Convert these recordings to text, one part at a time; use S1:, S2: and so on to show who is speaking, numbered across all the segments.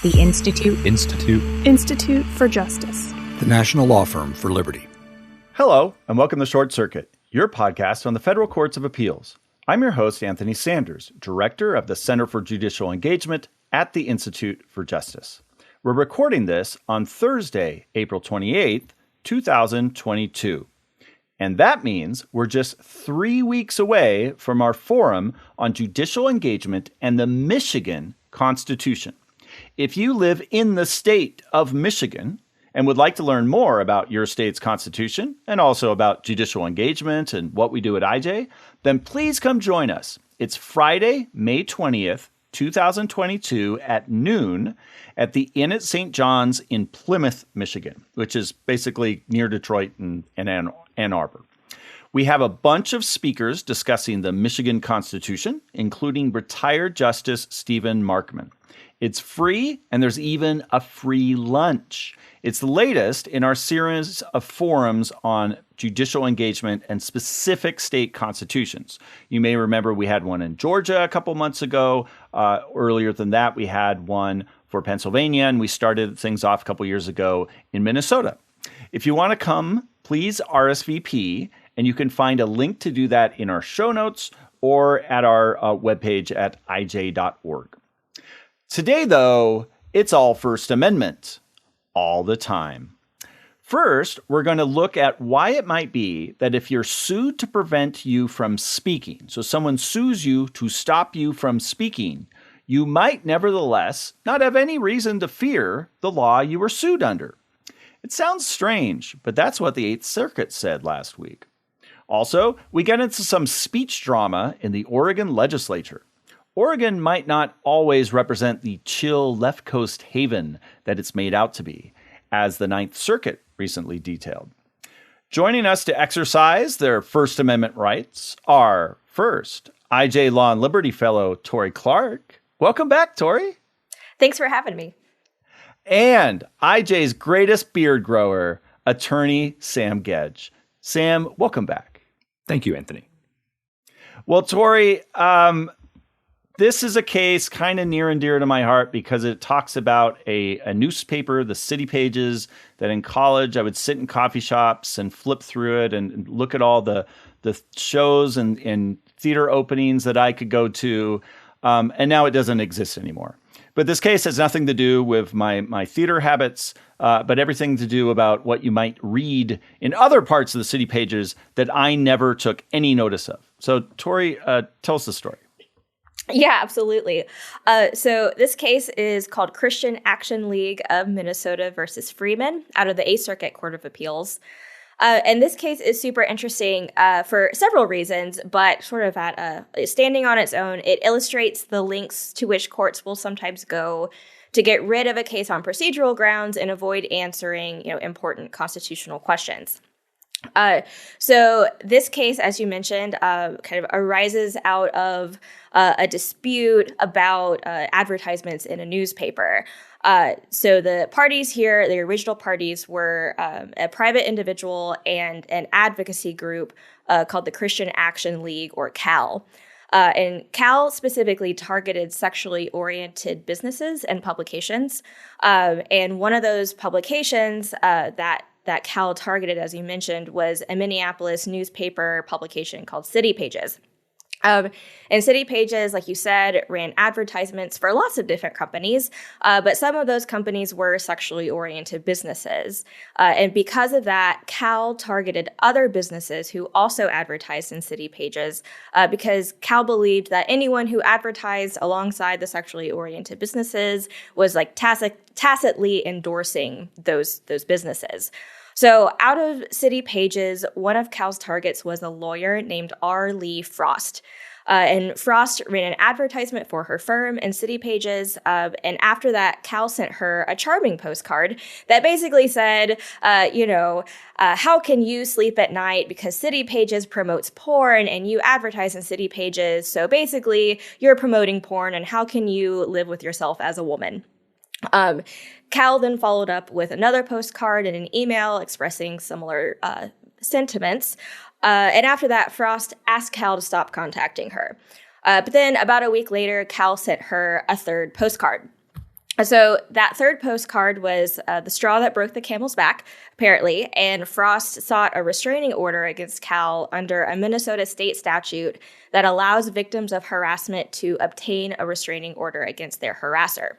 S1: The Institute.
S2: Institute for Justice.
S3: The National Law Firm for Liberty.
S4: Hello, and welcome to Short Circuit, your podcast on the Federal Courts of Appeals. I'm your host, Anthony Sanders, Director of the Center for Judicial Engagement at the Institute for Justice. We're recording this on Thursday, April 28th, 2022. And that means we're just 3 weeks away from our forum on judicial engagement and the Michigan Constitution. If you live in the state of Michigan and would like to learn more about your state's constitution and also about judicial engagement and what we do at IJ, then please come join us. It's Friday, May 20th, 2022 at noon at the Inn at St. John's in Plymouth, Michigan, which is basically near Detroit and Ann Arbor. We have a bunch of speakers discussing the Michigan Constitution, including retired Justice Stephen Markman. It's free, and there's even a free lunch. It's the latest in our series of forums on judicial engagement and specific state constitutions. You may remember we had one in Georgia a couple months ago. Earlier than that, we had one for Pennsylvania, and we started things off a couple years ago in Minnesota. If you want to come, please RSVP, and you can find a link to do that in our show notes or at our webpage at ij.org. Today, though, it's all First Amendment, all the time. First, we're going to look at why it might be that if you're sued to prevent you from speaking, so someone sues you to stop you from speaking, you might nevertheless not have any reason to fear the law you were sued under. It sounds strange, but that's what the Eighth Circuit said last week. Also, we get into some speech drama in the Oregon legislature. Oregon might not always represent the chill left coast haven that it's made out to be, as the Ninth Circuit recently detailed. Joining us to exercise their First Amendment rights are, first, IJ Law and Liberty Fellow Tori Clark. Welcome back, Tori.
S5: Thanks for having me.
S4: And IJ's greatest beard grower, attorney Sam Gedge. Sam, welcome back.
S3: Thank you, Anthony.
S4: Well, Tori, this is a case kind of near and dear to my heart because it talks about a newspaper, the City Pages, that in college I would sit in coffee shops and flip through it and look at all the shows and theater openings that I could go to. And now it doesn't exist anymore. But this case has nothing to do with my theater habits, but everything to do about what you might read in other parts of the City Pages that I never took any notice of. So, Tori, tell us the story.
S5: Yeah, absolutely. So this case is called Christian Action League of Minnesota versus Freeman out of the Eighth Circuit Court of Appeals. And this case is super interesting for several reasons, but sort of standing on its own, it illustrates the lengths to which courts will sometimes go to get rid of a case on procedural grounds and avoid answering, important constitutional questions. So this case, as you mentioned, kind of arises out of a dispute about advertisements in a newspaper. So the parties here, the original parties, were a private individual and an advocacy group called the Christian Action League, or CAL. And CAL specifically targeted sexually oriented businesses and publications. And one of those publications that CAL targeted, as you mentioned, was a Minneapolis newspaper publication called City Pages. And City Pages, like you said, ran advertisements for lots of different companies, but some of those companies were sexually oriented businesses. And because of that, CAL targeted other businesses who also advertised in City Pages, because CAL believed that anyone who advertised alongside the sexually oriented businesses was like tacitly endorsing those businesses. So out of City Pages, one of CAL's targets was a lawyer named R. Lee Frost. And Frost ran an advertisement for her firm in City Pages. And after that, Cal sent her a charming postcard that basically said, how can you sleep at night because City Pages promotes porn and you advertise in City Pages. So basically, you're promoting porn, and how can you live with yourself as a woman? Cal then followed up with another postcard and an email expressing similar sentiments. And after that, Frost asked Cal to stop contacting her. But then about a week later, Cal sent her a third postcard. So that third postcard was the straw that broke the camel's back, apparently, and Frost sought a restraining order against Cal under a Minnesota state statute that allows victims of harassment to obtain a restraining order against their harasser.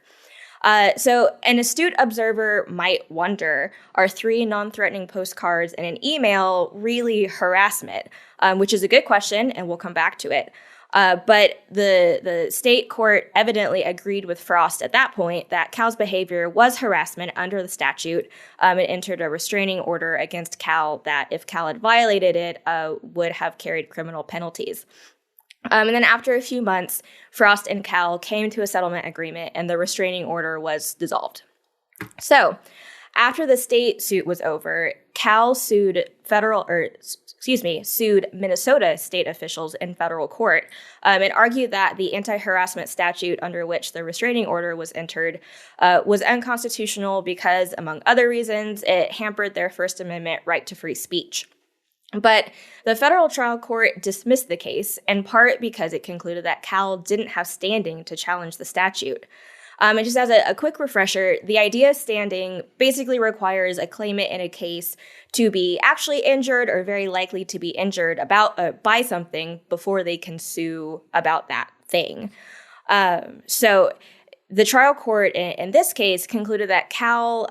S5: So an astute observer might wonder, are 3 non-threatening postcards and an email really harassment? Which is a good question, and we'll come back to it. But the state court evidently agreed with Frost at that point that Cal's behavior was harassment under the statute. It entered a restraining order against Cal that, if Cal had violated it, would have carried criminal penalties. And then after a few months, Frost and Cal came to a settlement agreement, and the restraining order was dissolved. So after the state suit was over, Cal sued Minnesota state officials in federal court and argued that the anti-harassment statute under which the restraining order was entered was unconstitutional because, among other reasons, it hampered their First Amendment right to free speech. But the federal trial court dismissed the case, in part because it concluded that Cal didn't have standing to challenge the statute. And just as a quick refresher, the idea of standing basically requires a claimant in a case to be actually injured or very likely to be injured by something before they can sue about that thing. So the trial court in this case concluded that Cal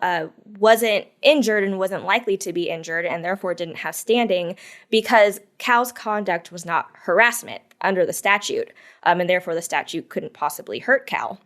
S5: wasn't injured and wasn't likely to be injured and therefore didn't have standing because Cal's conduct was not harassment under the statute, and therefore the statute couldn't possibly hurt Cal.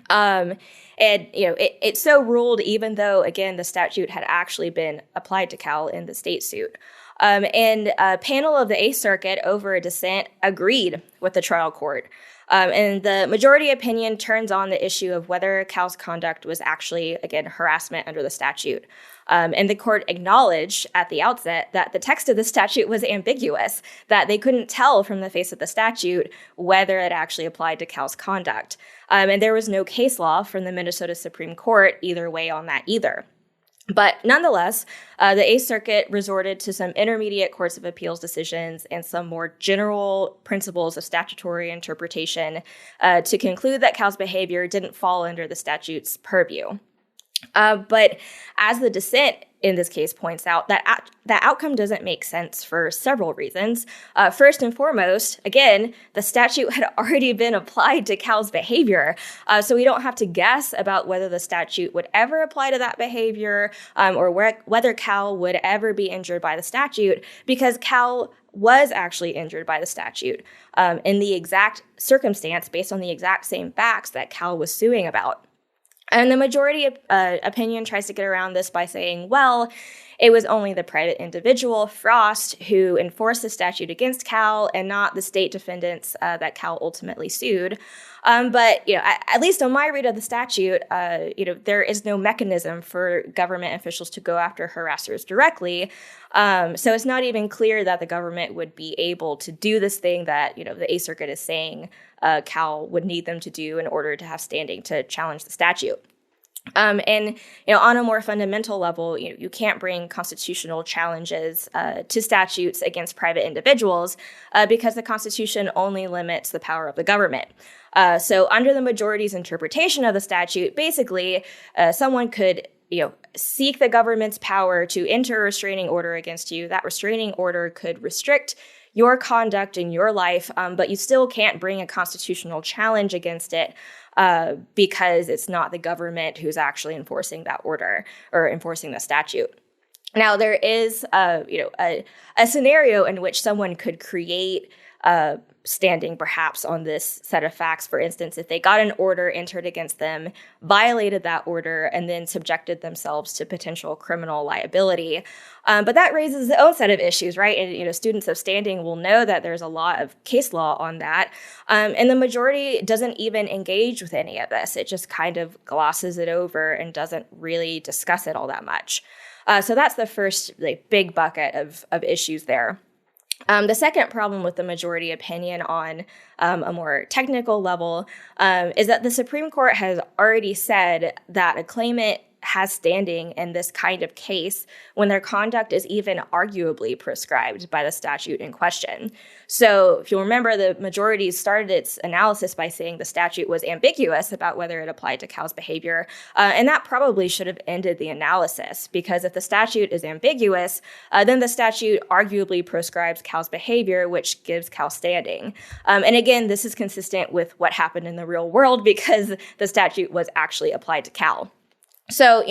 S5: And, it so ruled, even though, again, the statute had actually been applied to Cal in the state suit. And a panel of the Eighth Circuit, over a dissent, agreed with the trial court. And the majority opinion turns on the issue of whether Cal's conduct was actually, again, harassment under the statute. And the court acknowledged at the outset that the text of the statute was ambiguous, that they couldn't tell from the face of the statute whether it actually applied to Cal's conduct. And there was no case law from the Minnesota Supreme Court either way on that either. But nonetheless, the Eighth Circuit resorted to some intermediate courts of appeals decisions and some more general principles of statutory interpretation to conclude that Cal's behavior didn't fall under the statute's purview. But as the dissent in this case points out, that outcome doesn't make sense for several reasons. First and foremost, again, the statute had already been applied to Cal's behavior, so we don't have to guess about whether the statute would ever apply to that behavior or whether Cal would ever be injured by the statute, because Cal was actually injured by the statute in the exact circumstance based on the exact same facts that Cal was suing about. And the majority opinion tries to get around this by saying, well, it was only the private individual, Frost, who enforced the statute against Cal and not the state defendants that Cal ultimately sued. But, at least on my read of the statute, there is no mechanism for government officials to go after harassers directly. So it's not even clear that the government would be able to do this thing that, the Eighth Circuit is saying Cal would need them to do in order to have standing to challenge the statute. And on a more fundamental level, you can't bring constitutional challenges to statutes against private individuals because the Constitution only limits the power of the government. So under the majority's interpretation of the statute, basically, someone could seek the government's power to enter a restraining order against you. That restraining order could restrict your conduct in your life, but you still can't bring a constitutional challenge against it because it's not the government who's actually enforcing that order or enforcing the statute. Now, there is a scenario in which someone could create standing perhaps on this set of facts. For instance, if they got an order entered against them, violated that order, and then subjected themselves to potential criminal liability. But that raises its own set of issues, right? And, students of standing will know that there's a lot of case law on that. And the majority doesn't even engage with any of this. It just kind of glosses it over and doesn't really discuss it all that much. So that's the first big bucket of issues there. The second problem with the majority opinion on a more technical level is that the Supreme Court has already said that a claimant has standing in this kind of case when their conduct is even arguably prescribed by the statute in question. So if you'll remember, the majority started its analysis by saying the statute was ambiguous about whether it applied to Cal's behavior. And that probably should have ended the analysis, because if the statute is ambiguous, then the statute arguably prescribes Cal's behavior, which gives Cal standing. And again, this is consistent with what happened in the real world because the statute was actually applied to Cal. So,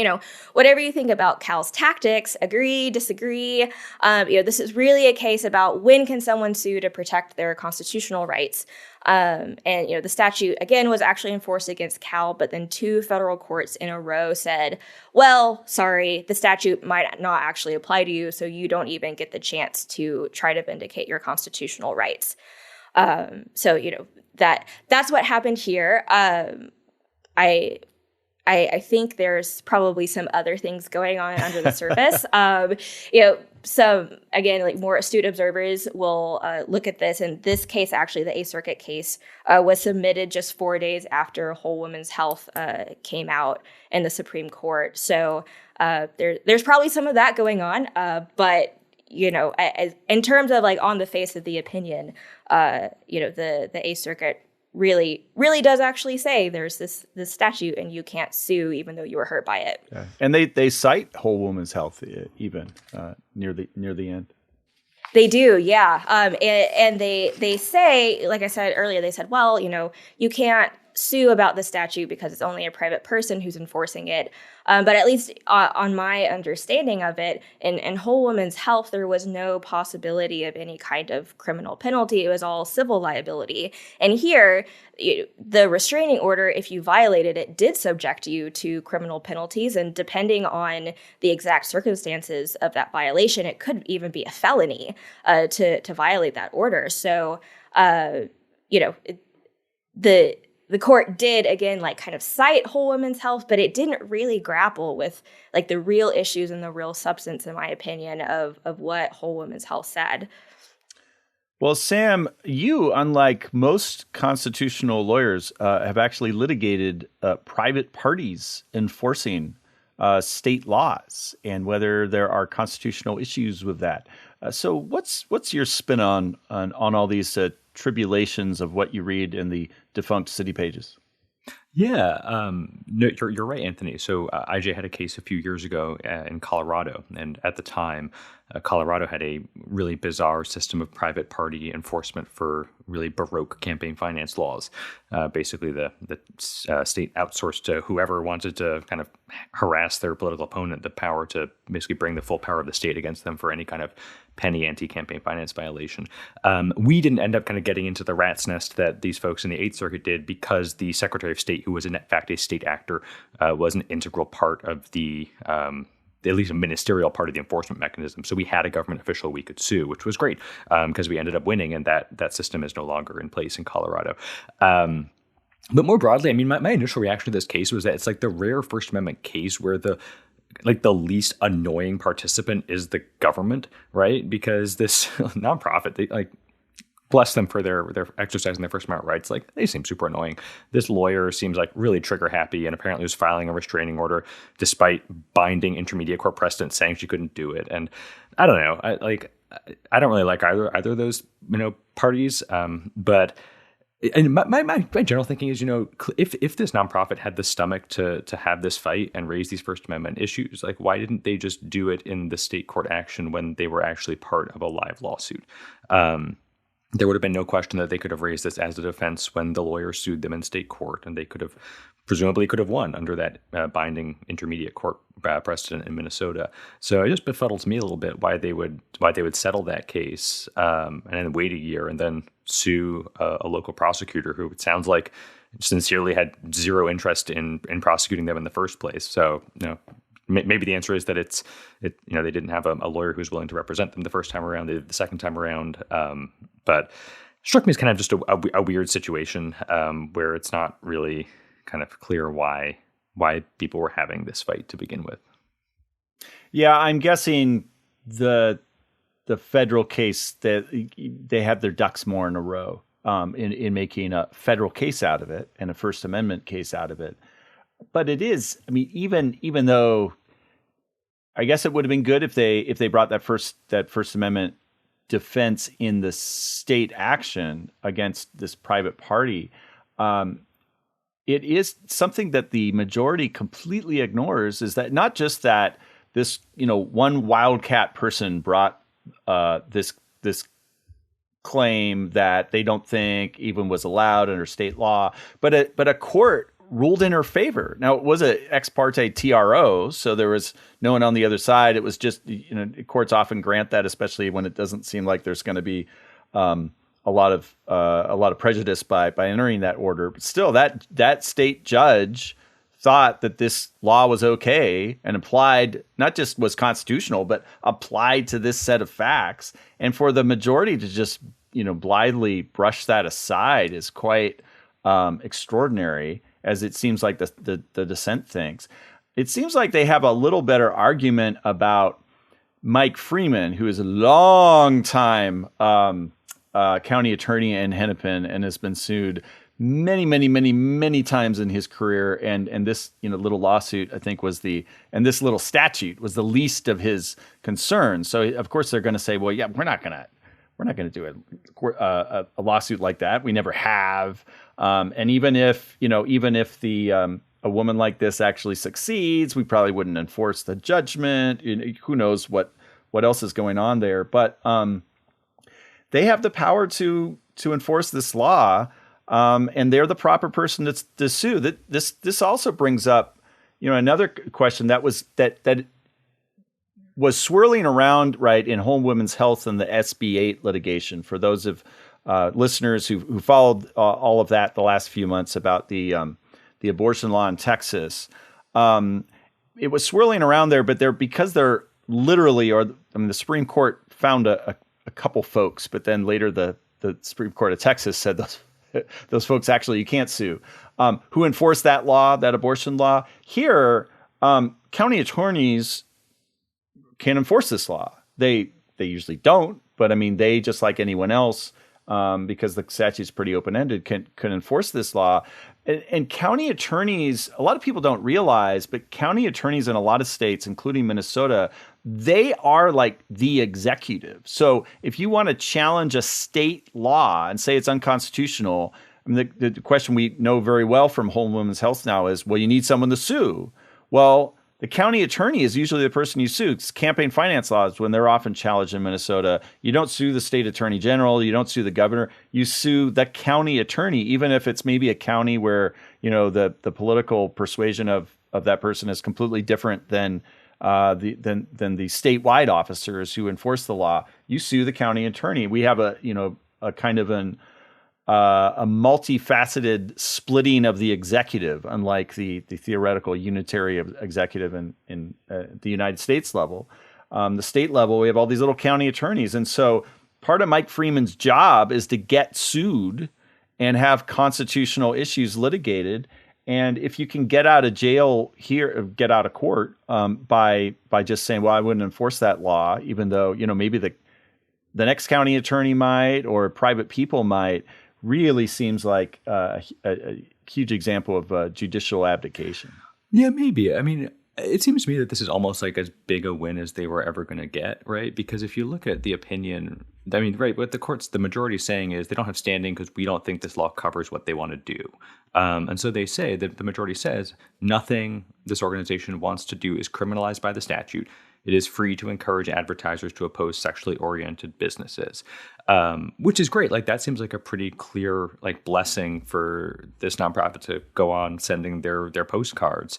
S5: whatever you think about Cal's tactics, agree, disagree, this is really a case about when can someone sue to protect their constitutional rights. And the statute, again, was actually enforced against Cal, but then 2 federal courts in a row said, well, sorry, the statute might not actually apply to you, so you don't even get the chance to try to vindicate your constitutional rights. That's what happened here. I think there's probably some other things going on under the surface. Some, again, like more astute observers will look at this. In this case, actually, the Eighth Circuit case was submitted just 4 days after Whole Woman's Health came out in the Supreme Court. So there's probably some of that going on. But in terms of like on the face of the opinion, the Eighth Circuit really does actually say there's this statute and you can't sue even though you were hurt by it.
S4: Yeah. And they cite Whole Woman's Health even near the end.
S5: They do, yeah. And they say, like I said earlier, they said, well, you can't sue about the statute because it's only a private person who's enforcing it. But at least on my understanding of it, in Whole Woman's Health, there was no possibility of any kind of criminal penalty. It was all civil liability. And here, the restraining order, if you violated it, did subject you to criminal penalties. And depending on the exact circumstances of that violation, it could even be a felony to violate that order. So, the court did, again, like kind of cite Whole Woman's Health, but it didn't really grapple with like the real issues and the real substance, in my opinion, of what Whole Woman's Health said.
S4: Well, Sam, you, unlike most constitutional lawyers, have actually litigated private parties enforcing state laws and whether there are constitutional issues with that. So what's your spin on all these tribulations of what you read in the defunct City Pages?
S3: Yeah, no, you're right, Anthony. So IJ had a case a few years ago in Colorado, and at the time, Colorado had a really bizarre system of private party enforcement for really baroque campaign finance laws. Basically, the state outsourced to whoever wanted to kind of harass their political opponent the power to basically bring the full power of the state against them for any kind of penny anti-campaign finance violation. We didn't end up kind of getting into the rat's nest that these folks in the Eighth Circuit did because the Secretary of State, who was in fact a state actor, was an integral part of the at least a ministerial part of the enforcement mechanism. So we had a government official we could sue, which was great because we ended up winning, and that system is no longer in place in Colorado. But more broadly, I mean, my initial reaction to this case was that it's like the rare First Amendment case where the least annoying participant is the government, right? Because this nonprofit, they bless them for their exercising their First Amendment rights. Like, they seem super annoying. This lawyer seems like really trigger happy and apparently was filing a restraining order despite binding intermediate court precedent saying she couldn't do it. And I don't know, I don't really like either of those, parties. But my general thinking is, if this nonprofit had the stomach to have this fight and raise these First Amendment issues, like, why didn't they just do it in the state court action when they were actually part of a live lawsuit? There would have been no question that they could have raised this as a defense when the lawyer sued them in state court, and they presumably could have won under that binding intermediate court precedent in Minnesota. So it just befuddles me a little bit why they would settle that case and then wait a year and then sue a local prosecutor who it sounds like sincerely had zero interest in prosecuting them in the first place. So maybe the answer is that they didn't have a lawyer who was willing to represent them the first time around. They did the second time around, but it struck me as kind of just a weird situation where it's not really kind of clear why people were having this fight to begin with.
S4: Yeah, I'm guessing the federal case that they have their ducks more in a row in making a federal case out of it and a First Amendment case out of it. but it is. I mean, even though I guess it would have been good if they brought that First Amendment defense in the state action against this private party. It is something that the majority completely ignores, is that not just that this, one wildcat person brought this claim that they don't think even was allowed under state law, but a court ruled in her favor. Now, it was an ex parte TRO, so there was no one on the other side. It was just, courts often grant that, especially when it doesn't seem like there's going to be a lot of prejudice by entering that order. But still, that state judge thought that this law was okay and applied, not just was constitutional, but applied to this set of facts. And for the majority to just, blithely brush that aside is quite extraordinary, as it seems like the dissent thinks. It seems like they have a little better argument about Mike Freeman, who is a long time county attorney in Hennepin and has been sued many times in his career. And this, little lawsuit, I think and this little statute was the least of his concerns. So of course they're going to say, well, yeah, we're not going to do a lawsuit like that. We never have. And even if a woman like this actually succeeds, we probably wouldn't enforce the judgment. Who knows what else is going on there? But they have the power to enforce this law, and they're the proper person to sue. That this also brings up, another question that was swirling around right in home women's health and the SB 8 litigation. For those of listeners who followed all of that the last few months about the abortion law in Texas, it was swirling around there, but because they're literally, the Supreme Court found a couple folks, but then later the Supreme Court of Texas said those folks actually you can't sue, who enforced that law, that abortion law. Here, county attorneys can enforce this law. They usually don't, but they, just like anyone else, because the statute's pretty open-ended, can enforce this law. And county attorneys, a lot of people don't realize, but county attorneys in a lot of states, including Minnesota, they are like the executive. So if you want to challenge a state law and say it's unconstitutional, the question we know very well from Home Women's Health now is, well, you need someone to sue. Well, the county attorney is usually the person you sue. It's campaign finance laws, when they're often challenged in Minnesota, you don't sue the state attorney general, you don't sue the governor, you sue the county attorney, even if it's maybe a county where, the political persuasion of that person is completely different than the statewide officers who enforce the law. You sue the county attorney. We have a kind of a multifaceted splitting of the executive, unlike the theoretical unitary executive in the United States level. The state level, we have all these little county attorneys. And so part of Mike Freeman's job is to get sued and have constitutional issues litigated. And if you can get out of jail here, get out of court by just saying, well, I wouldn't enforce that law, even though, maybe the next county attorney might, or private people might, really seems like a huge example of judicial abdication.
S3: Yeah, maybe. It seems to me that this is almost like as big a win as they were ever going to get, right? Because if you look at the opinion, right, what the majority is saying is they don't have standing because we don't think this law covers what they want to do. And so they say that the majority says nothing this organization wants to do is criminalized by the statute. It is free to encourage advertisers to oppose sexually oriented businesses, which is great. Like, that seems like a pretty clear blessing for this nonprofit to go on sending their postcards,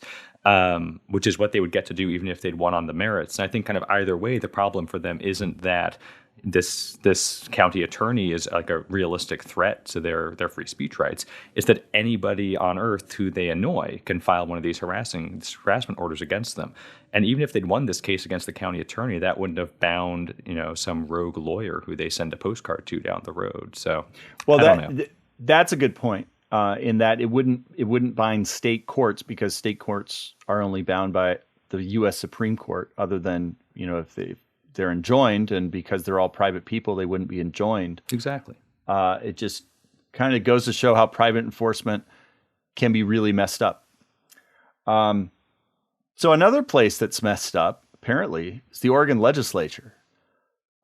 S3: which is what they would get to do even if they'd won on the merits. And I think kind of either way, the problem for them isn't that this county attorney is like a realistic threat to their free speech rights. It's that anybody on earth who they annoy can file one of these harassment orders against them. And even if they'd won this case against the county attorney, that wouldn't have bound, some rogue lawyer who they send a postcard to down the road. So, well,
S4: that's a good point. In that it wouldn't bind state courts, because state courts are only bound by the U.S. Supreme Court, other than, if they're enjoined, and because they're all private people, they wouldn't be enjoined.
S3: Exactly.
S4: It just kind of goes to show how private enforcement can be really messed up. So another place that's messed up, apparently, is the Oregon legislature.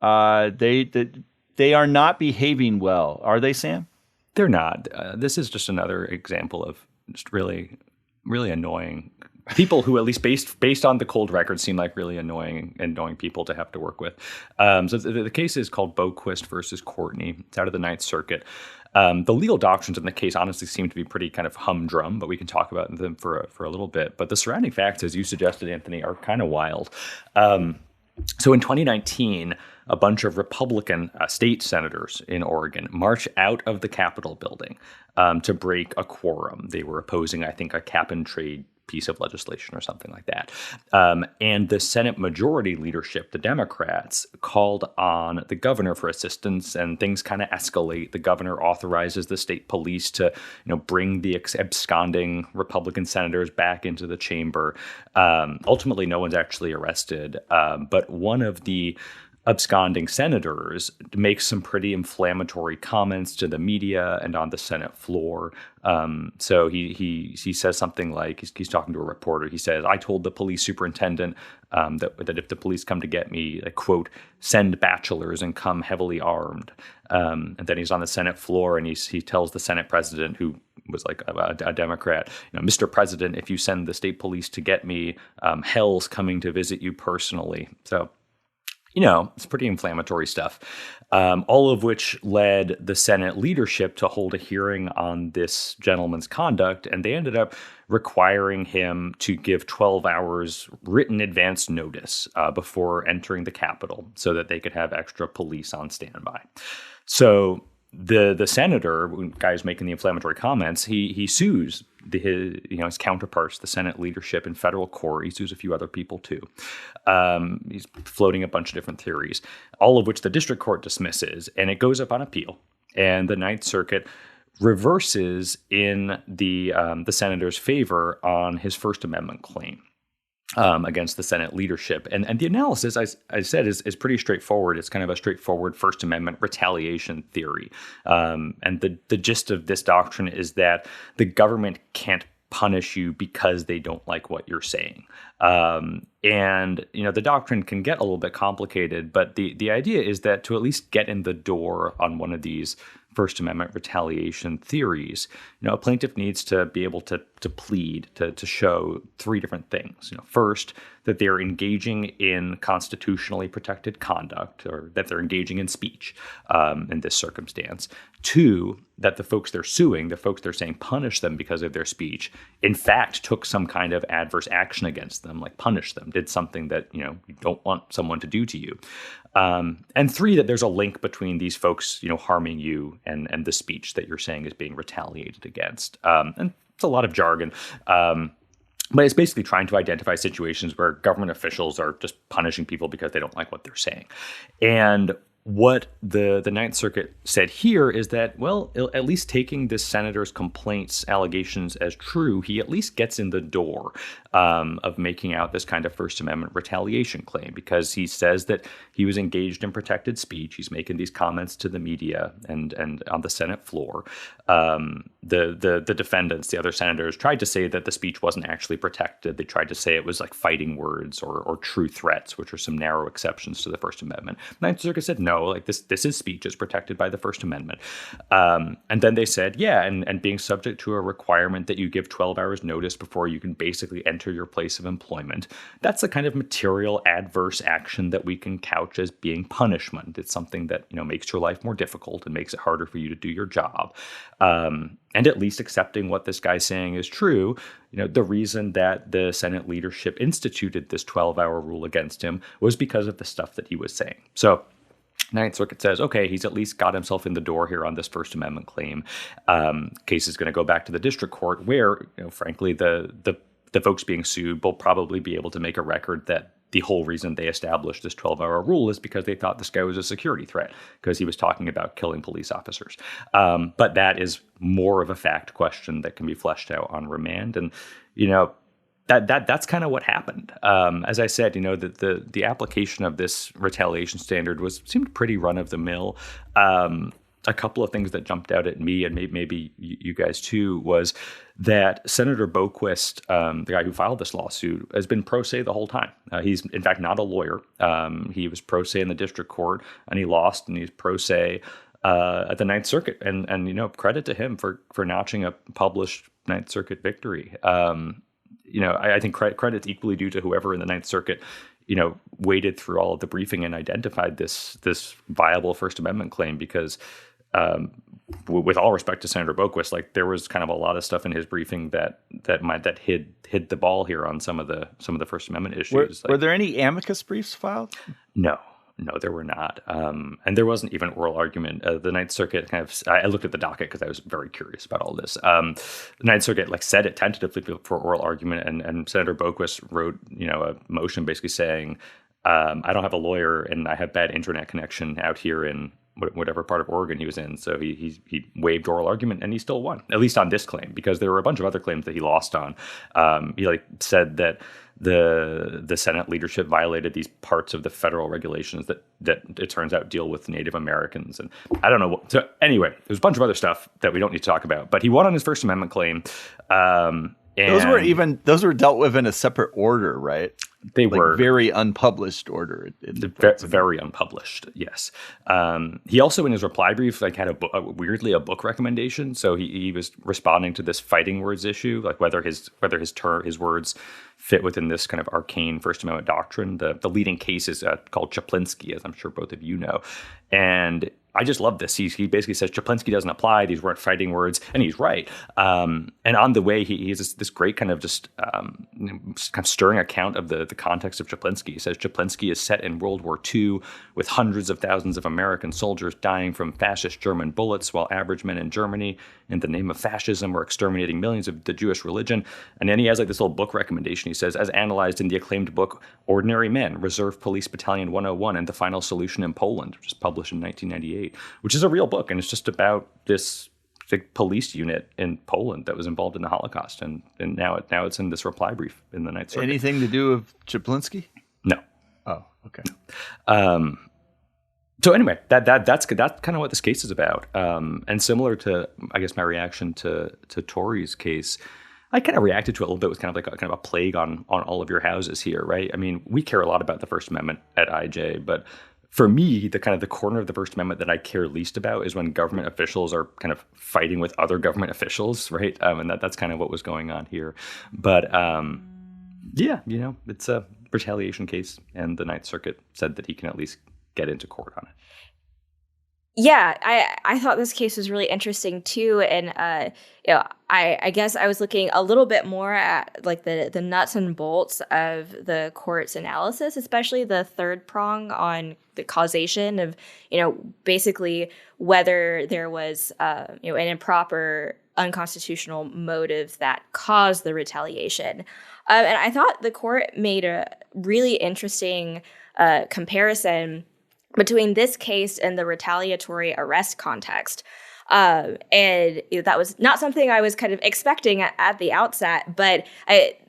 S4: They are not behaving well, are they, Sam?
S3: They're not. This is just another example of just really, really annoying people who, at least based on the cold record, seem like really annoying people to have to work with. So the case is called Boquist versus Courtney. It's out of the Ninth Circuit. The legal doctrines in the case honestly seem to be pretty kind of humdrum, but we can talk about them for a little bit. But the surrounding facts, as you suggested, Anthony, are kind of wild. So in 2019, a bunch of Republican state senators in Oregon marched out of the Capitol building to break a quorum. They were opposing, I think, a cap and trade piece of legislation or something like that. And the Senate majority leadership, the Democrats, called on the governor for assistance, and things kind of escalate. The governor authorizes the state police to, bring the absconding Republican senators back into the chamber. Ultimately, no one's actually arrested, but one of the absconding senators makes some pretty inflammatory comments to the media and on the Senate floor. So he says something like, he's talking to a reporter. He says, "I told the police superintendent that if the police come to get me, like, quote, send bachelors and come heavily armed." And then he's on the Senate floor and he tells the Senate president, who was like a Democrat, "Mr. President, if you send the state police to get me, hell's coming to visit you personally." So, it's pretty inflammatory stuff, all of which led the Senate leadership to hold a hearing on this gentleman's conduct. And they ended up requiring him to give 12 hours written advance notice before entering the Capitol so that they could have extra police on standby. So the senator, guy who's making the inflammatory comments, he sues his counterparts, the Senate leadership, in federal court. He sues a few other people too. He's floating a bunch of different theories, all of which the district court dismisses, and it goes up on appeal. And the Ninth Circuit reverses in the senator's favor on his First Amendment claim against the Senate leadership. And the analysis, I said, is pretty straightforward. It's kind of a straightforward First Amendment retaliation theory. And the gist of this doctrine is that the government can't punish you because they don't like what you're saying. And, the doctrine can get a little bit complicated, but the idea is that to at least get in the door on one of these First Amendment retaliation theories, a plaintiff needs to be able to plead, to show three different things. First, that they're engaging in constitutionally protected conduct, or that they're engaging in speech in this circumstance. Two, that the folks they're suing, the folks they're saying punish them because of their speech, in fact took some kind of adverse action against them, like punished them, did something that you don't want someone to do to you. And three, that there's a link between these folks, harming you and the speech that you're saying is being retaliated against. And it's a lot of jargon. But it's basically trying to identify situations where government officials are just punishing people because they don't like what they're saying. And what the Ninth Circuit said here is that, well, at least taking this senator's complaints, allegations as true, he at least gets in the door of making out this kind of First Amendment retaliation claim, because he says that he was engaged in protected speech. He's making these comments to the media and on the Senate floor. The defendants, the other senators, tried to say that the speech wasn't actually protected. They tried to say it was like fighting words or true threats, which are some narrow exceptions to the First Amendment. Ninth Circuit said no. Like this is speech, is protected by the First Amendment. And then they said, yeah, and being subject to a requirement that you give 12 hours notice before you can basically enter your place of employment, that's the kind of material adverse action that we can couch as being punishment. It's something that, makes your life more difficult and makes it harder for you to do your job. And at least accepting what this guy's saying is true, the reason that the Senate leadership instituted this 12-hour rule against him was because of the stuff that he was saying. So Ninth Circuit says, okay, he's at least got himself in the door here on this First Amendment claim. Case is going to go back to the district court where, frankly, the folks being sued will probably be able to make a record that the whole reason they established this 12-hour rule is because they thought this guy was a security threat because he was talking about killing police officers. But that is more of a fact question that can be fleshed out on remand. And, that's kind of what happened. As I said, the application of this retaliation standard seemed pretty run of the mill. a couple of things that jumped out at me, and maybe you guys too, was that Senator Boquist, the guy who filed this lawsuit, has been pro se the whole time. He's in fact not a lawyer. He was pro se in the district court, and he lost, and he's pro se at the Ninth Circuit. And credit to him for notching a published Ninth Circuit victory. I think credit's equally due to whoever in the Ninth Circuit waded through all of the briefing and identified this viable First Amendment claim, because with all respect to Senator Boquist, like, there was kind of a lot of stuff in his briefing that hid the ball here on some of the First Amendment issues.
S4: Were there any amicus briefs filed?
S3: No, there were not. And there wasn't even oral argument. The Ninth Circuit I looked at the docket because I was very curious about all this. The Ninth Circuit said it tentatively for oral argument, and Senator Boquist wrote, a motion basically saying, I don't have a lawyer and I have bad internet connection out here in whatever part of Oregon he was in. So he waived oral argument, and he still won, at least on this claim, because there were a bunch of other claims that he lost on. He said that the Senate leadership violated these parts of the federal regulations that it turns out deal with Native Americans. And I don't know. So anyway, there's a bunch of other stuff that we don't need to talk about, but he won on his First Amendment claim.
S4: And those were dealt with in a separate order, right?
S3: They were
S4: very unpublished order.
S3: Very unpublished. Yes. He also, in his reply brief, had weirdly a book recommendation. So he was responding to this fighting words issue, whether his words fit within this kind of arcane First Amendment doctrine. The leading case is called Chaplinsky, as I'm sure both of you know. And I just love this. He basically says Chaplinsky doesn't apply. These weren't fighting words, and he's right. And on the way, he has this great kind of just kind of stirring account of the context of Chaplinsky. He says Chaplinsky is set in World War II with hundreds of thousands of American soldiers dying from fascist German bullets, while average men in Germany, in the name of fascism, were exterminating millions of the Jewish religion. And then he has this little book recommendation. He says, as analyzed in the acclaimed book Ordinary Men, Reserve Police Battalion 101 and the Final Solution in Poland, which was published in 1998. Which is a real book, and it's just about this police unit in Poland that was involved in the Holocaust, and now it's in this reply brief in the Ninth Circuit.
S4: Anything to do with Chaplinsky?
S3: No.
S4: Oh, okay.
S3: No. So anyway, that's kind of what this case is about, and similar to, I guess, my reaction to Tori's case. I kind of reacted to it a little bit with kind of a plague on all of your houses here, right? I mean, we care a lot about the First Amendment at IJ, but for me, the corner of the First Amendment that I care least about is when government officials are kind of fighting with other government officials, right? And that's kind of what was going on here. But it's a retaliation case, and the Ninth Circuit said that he can at least get into court on it.
S5: Yeah, I thought this case was really interesting too, and I guess I was looking a little bit more at the nuts and bolts of the court's analysis, especially the third prong on the causation of basically whether there was an improper, unconstitutional motive that caused the retaliation, and I thought the court made a really interesting comparison between this case and the retaliatory arrest context. And that was not something I was kind of expecting at the outset, but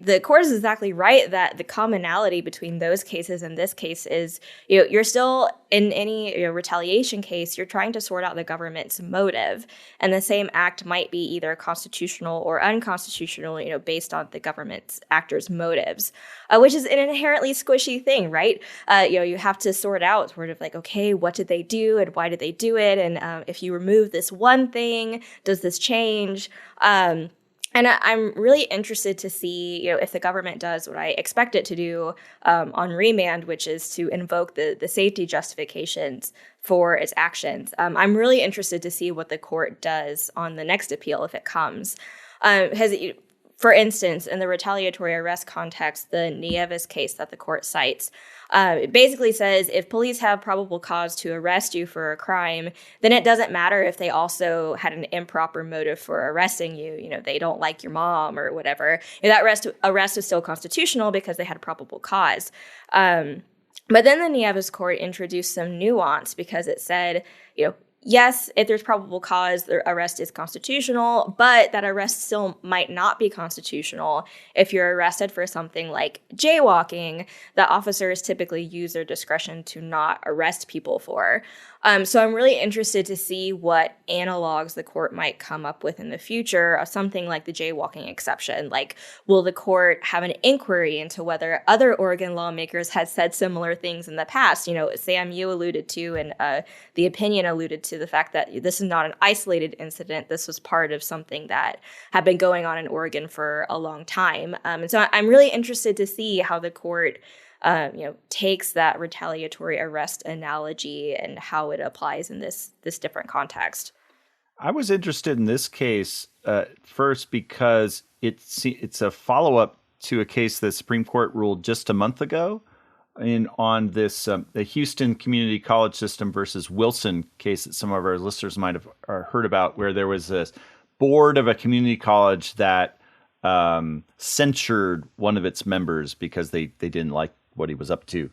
S5: the court is exactly right that the commonality between those cases and this case is, you're still, in any retaliation case, you're trying to sort out the government's motive, and the same act might be either constitutional or unconstitutional, based on the government's actors' motives, which is an inherently squishy thing, right? You have to sort out sort of okay, what did they do and why did they do it? And if you remove this one thing, does this change? And I'm really interested to see, if the government does what I expect it to do on remand, which is to invoke the safety justifications for its actions. I'm really interested to see what the court does on the next appeal if it comes. For instance, in the retaliatory arrest context, the Nieves case that the court cites, it basically says if police have probable cause to arrest you for a crime, then it doesn't matter if they also had an improper motive for arresting you. They don't like your mom or whatever. That arrest is still constitutional because they had a probable cause. But then the Nieves court introduced some nuance because it said, yes, if there's probable cause, the arrest is constitutional, but that arrest still might not be constitutional if you're arrested for something like jaywalking that officers typically use their discretion to not arrest people for. So I'm really interested to see what analogs the court might come up with in the future of something like the jaywalking exception. Like, will the court have an inquiry into whether other Oregon lawmakers had said similar things in the past? Sam, you alluded to, and the opinion alluded to the fact that this is not an isolated incident. This was part of something that had been going on in Oregon for a long time. And so I'm really interested to see how the court takes that retaliatory arrest analogy and how it applies in this different context.
S4: I was interested in this case first because it's a follow-up to a case the Supreme Court ruled just a month ago on this the Houston Community College System versus Wilson case that some of our listeners might have heard about, where there was this board of a community college that censured one of its members because they didn't like what he was up to.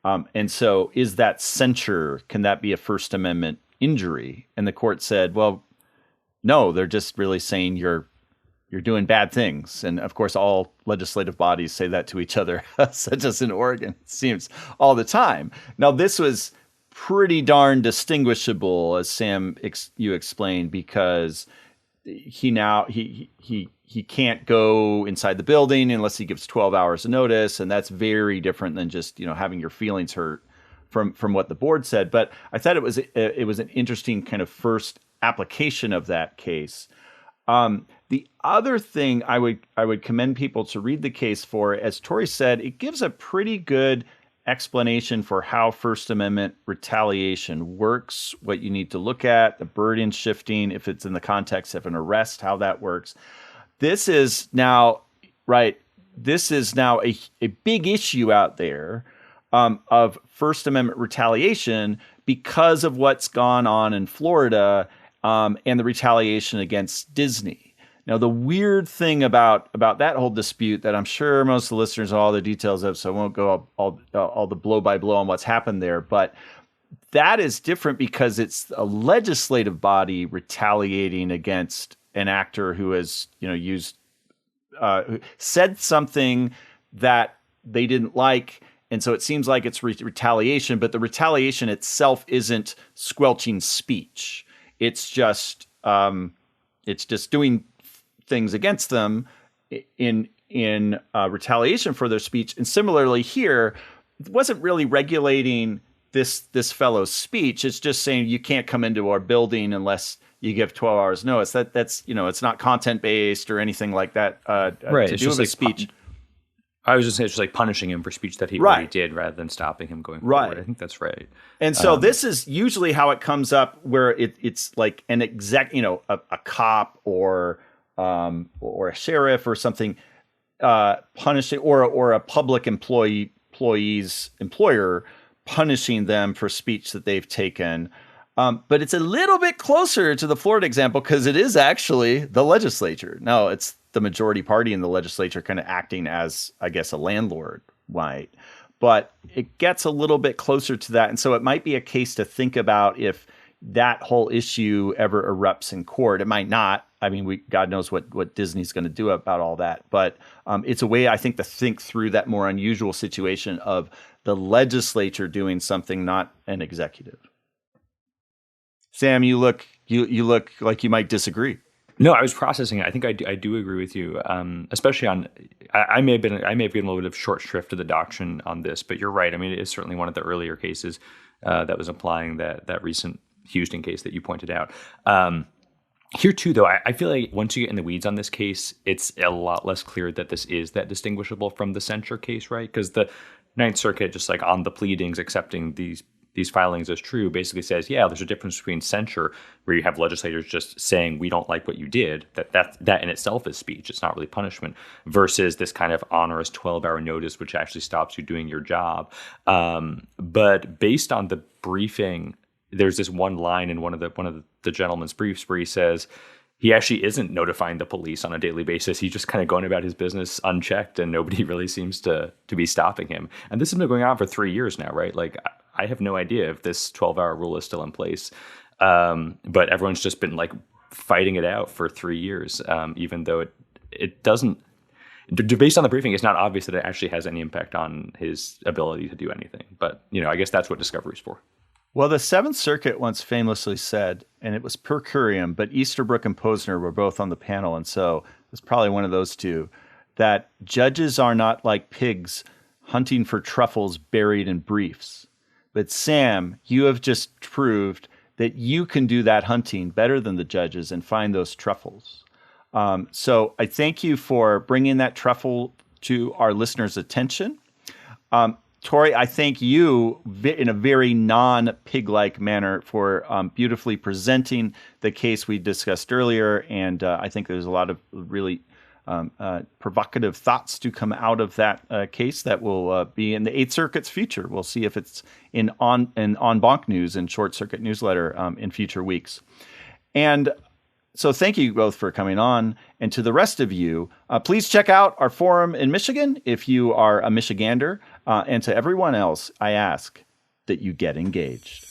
S4: And so is that censure, can that be a First Amendment injury? And the court said, well, no, they're just really saying you're doing bad things. And of course, all legislative bodies say that to each other, such as in Oregon, it seems all the time. Now, this was pretty darn distinguishable, as Sam, you explained, because he can't go inside the building unless he gives 12 hours of notice. And that's very different than just, having your feelings hurt from what the board said. But I thought it was an interesting kind of first application of that case. The other thing I would commend people to read the case for, as Tori said, it gives a pretty good explanation for how First Amendment retaliation works, what you need to look at, the burden shifting, if it's in the context of an arrest, how that works. This is now a big issue out there of First Amendment retaliation because of what's gone on in Florida and the retaliation against Disney. Now, the weird thing about that whole dispute that I'm sure most of the listeners know all the details of, so I won't go all the blow by blow on what's happened there, but that is different because it's a legislative body retaliating against an actor who has, said something that they didn't like. And so it seems like it's retaliation, but the retaliation itself isn't squelching speech. It's just doing things against them in retaliation for their speech. And similarly here, it wasn't really regulating this fellow's speech. It's just saying you can't come into our building unless you give 12 hours notice. That's it's not content based or anything like that.
S3: Right.
S4: To
S3: it's
S4: do
S3: just
S4: with
S3: like
S4: speech.
S3: I was just saying it's just like punishing him for speech that he already did rather than stopping him going forward. I think that's right.
S4: And so this is usually how it comes up, where it's like an a cop or a sheriff or something punishing or a public employee's employer punishing them for speech that they've taken. But it's a little bit closer to the Florida example because it is actually the legislature. Now, it's the majority party in the legislature kind of acting as, I guess, a landlord might. But it gets a little bit closer to that. And so it might be a case to think about if that whole issue ever erupts in court. It might not. I mean, God knows what Disney's going to do about all that. But it's a way, I think, to think through that more unusual situation of the legislature doing something, not an executive. Sam, you look like you might disagree.
S3: No, I was processing it. I think I do agree with you, especially on. I may have given a little bit of short shrift to the doctrine on this, but you're right. I mean, it is certainly one of the earlier cases that was applying that recent Houston case that you pointed out. Here too, though, I feel like once you get in the weeds on this case, it's a lot less clear that this is that distinguishable from the censure case, right? Because the Ninth Circuit, just like on the pleadings, accepting these filings as true, basically says, yeah, there's a difference between censure, where you have legislators just saying we don't like what you did, that in itself is speech, it's not really punishment, versus this kind of onerous 12-hour notice, which actually stops you doing your job. But based on the briefing, there's this one line in one of the gentleman's briefs where he says he actually isn't notifying the police on a daily basis. He's just kind of going about his business unchecked, and nobody really seems to be stopping him. And this has been going on for 3 years now, right? Like, I have no idea if this 12-hour rule is still in place. But everyone's just been like fighting it out for 3 years, even though it doesn't, based on the briefing, it's not obvious that it actually has any impact on his ability to do anything. But, I guess that's what discovery is for.
S4: Well, the Seventh Circuit once famously said, and it was per curiam, but Easterbrook and Posner were both on the panel, and so it's probably one of those two, that judges are not like pigs hunting for truffles buried in briefs. But Sam, you have just proved that you can do that hunting better than the judges and find those truffles. So I thank you for bringing that truffle to our listeners' attention. Tori, I thank you in a very non-pig-like manner for beautifully presenting the case we discussed earlier, and I think there's a lot of really provocative thoughts to come out of that case that will be in the Eighth Circuit's future. We'll see if it's in en banc news and Short Circuit newsletter in future weeks. And so thank you both for coming on. And to the rest of you, please check out our forum in Michigan if you are a Michigander. And to everyone else, I ask that you get engaged.